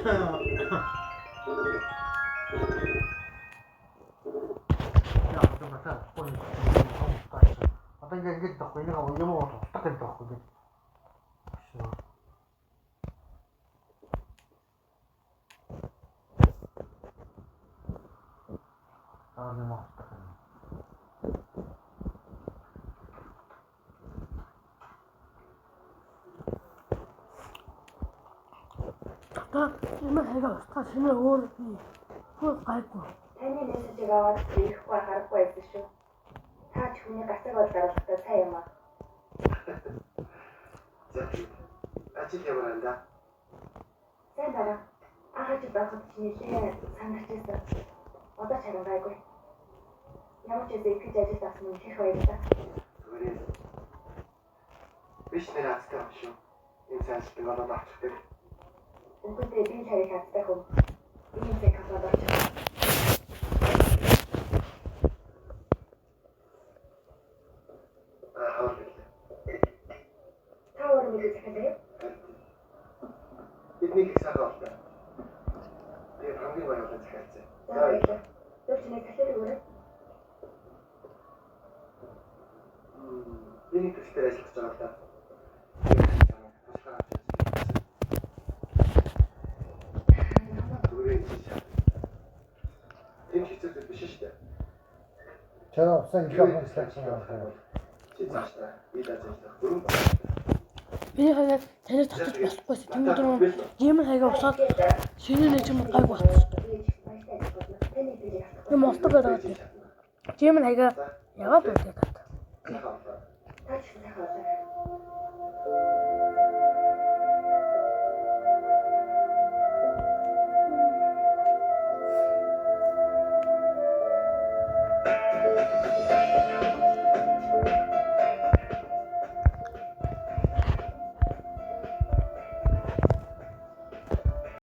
Одоо ингэж тахгүй нэг юм уу утгатай тахгүй гэж. Нэг утгатай. Энэ хайгаа устгах шинэ өөр гайгүй. Таны мессежийг аваад ирэхгүй харахгүй байсан шүү. Та ч хүний гацаг бол гаргахтаа сайн юм аа. Ажил ямар анда? Сайн дараа. Ахаж байхад чиний санагчсан. Одоо ч харангайгүй. Ямар ч зүйл ихэж ажил авсан нь их баярлалаа. Зүгээр. Биш нэр азтай юм шүү. Энэ цаашдын ороод авчихдаг. Үгүйтэй би харийг хатдаг хүн. Энэ зэг хаваад очив. Та өөрөө мэдээ захиалаа. Бидний их сайхан болтой. Би хамгийн баярлалаа захиалсан. За баярлалаа. Зөвхөн дахиад өгөөрэй. Миний төсөл ажиллаж байгаа та. Энэ хэцүү биш шүү дээ. Чараа усан их авах Чи зааштай. Би дажуулах. Бүрэн байна. Би хайгаа таныг татчих болохгүйс. Тэнгүүд юм хайгаа усаад шинэ нэг юм гайгүй батсан. Би мостог байгаа. Жим хайгаа ягаад вэ гэдэг. Та ч сайхан